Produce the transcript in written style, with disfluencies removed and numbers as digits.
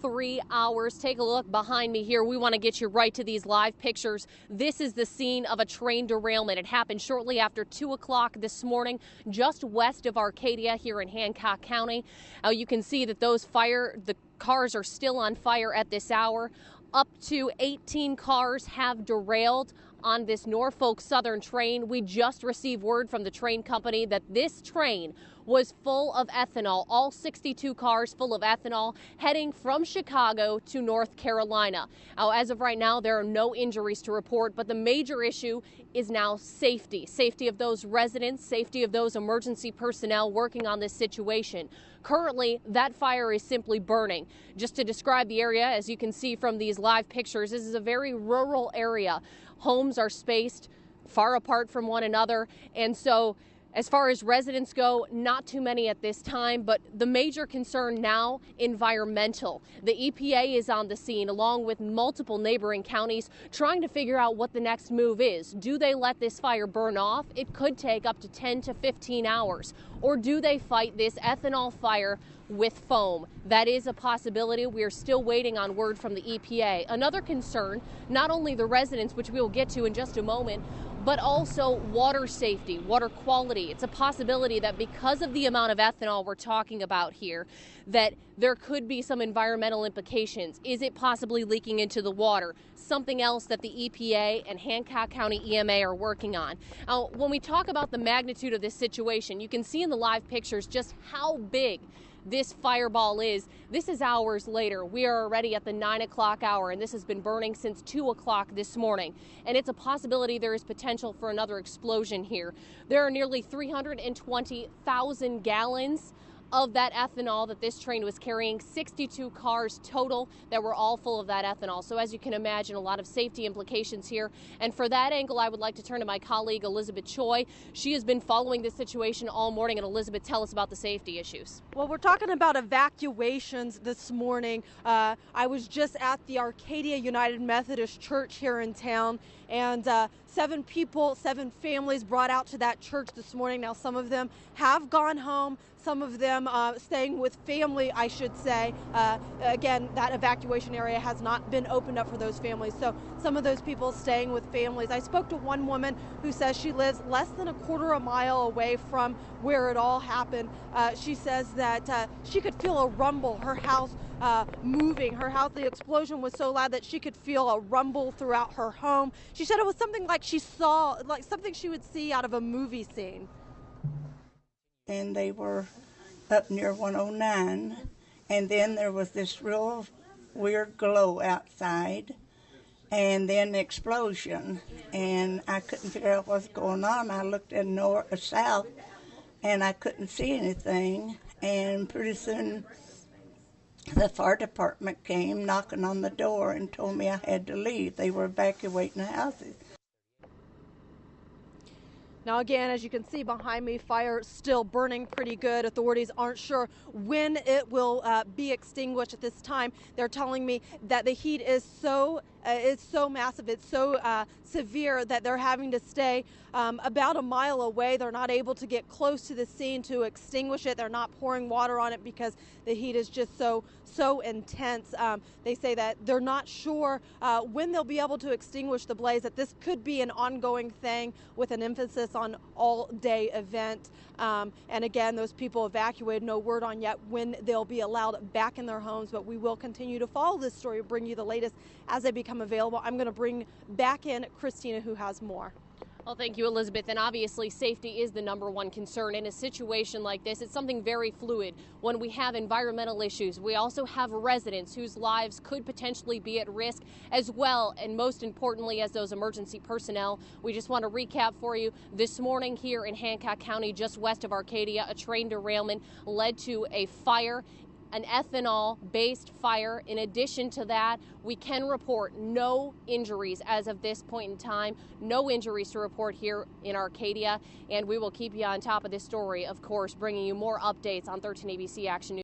3 hours. Take a look behind me here. We want to get you right to these live pictures. This is the scene of a train derailment. It happened shortly after 2 o'clock this morning, just west of Arcadia here in Hancock County. You can see that the cars are still on fire at this hour. Up to 18 cars have derailed on this Norfolk Southern train. We just received word from the train company that this train was full of ethanol, all 62 cars full of ethanol, heading from Chicago to North Carolina. Now, as of right now, there are no injuries to report, but the major issue is now safety. Safety of those residents, safety of those emergency personnel working on this situation. Currently, that fire is simply burning. Just to describe the area, as you can see from these live pictures, this is a very rural area. Homes are spaced far apart from one another, and so as far as residents go, not too many at this time, but the major concern now, environmental. The EPA is on the scene along with multiple neighboring counties trying to figure out what the next move is. Do they let this fire burn off? It could take up to 10 to 15 hours. Or do they fight this ethanol fire with foam? That is a possibility. We are still waiting on word from the EPA. Another concern, not only the residents, which we will get to in just a moment, but also water safety, water quality. It's a possibility that because of the amount of ethanol we're talking about here, that there could be some environmental implications. Is it possibly leaking into the water? Something else that the EPA and Hancock County EMA are working on. Now, when we talk about the magnitude of this situation, you can see in the live pictures just how big this fireball is. This is hours later. We are already at the 9 o'clock hour, and this has been burning since 2 o'clock this morning. And it's a possibility there is potential for another explosion here. There are nearly 320,000 gallons of that ethanol that this train was carrying, 62 cars total that were all full of that ethanol. So as you can imagine, a lot of safety implications here. And for that angle, I would like to turn to my colleague, Elizabeth Choi. She has been following this situation all morning. And Elizabeth, tell us about the safety issues. Well, we're talking about evacuations this morning. I was just at the Arcadia United Methodist Church here in town, and 7 families brought out to that church this morning. Now, some of them have gone home, some of them staying with family, I should say. Again, that evacuation area has not been opened up for those families, so some of those people staying with families. I spoke to one woman who says she lives less than a quarter of a mile away from where it all happened. She says that she could feel a rumble, her house moving. Her house, the explosion was so loud that she could feel a rumble throughout her home. She said it was something like she saw, like something she would see out of a movie scene. And they were up near 109, and then there was this real weird glow outside, and then the explosion, and I couldn't figure out what's going on. I looked at north or south, and I couldn't see anything, and pretty soon the fire department came knocking on the door and told me I had to leave. They were evacuating the houses. Now, again, as you can see behind me, fire still burning pretty good. Authorities aren't sure when it will be extinguished at this time. They're telling me that the heat is so massive, it's so severe that they're having to stay about a mile away. They're not able to get close to the scene to extinguish it. They're not pouring water on it because the heat is just so intense. They say that they're not sure when they'll be able to extinguish the blaze, that this could be an ongoing thing with an emphasis on all-day event. And again, those people evacuated, no word on yet when they'll be allowed back in their homes, but we will continue to follow this story, bring you the latest as they become available. I'm going to bring back in Christina, who has more. Well, thank you, Elizabeth. And obviously, safety is the #1 concern. In a situation like this, it's something very fluid. When we have environmental issues, we also have residents whose lives could potentially be at risk as well. And most importantly, as those emergency personnel, we just want to recap for you. This morning here in Hancock County, just west of Arcadia, a train derailment led to a fire, an ethanol-based fire. In addition to that, we can report no injuries as of this point in time. No injuries to report here in Arcadia, and we will keep you on top of this story, of course, bringing you more updates on 13 ABC Action News.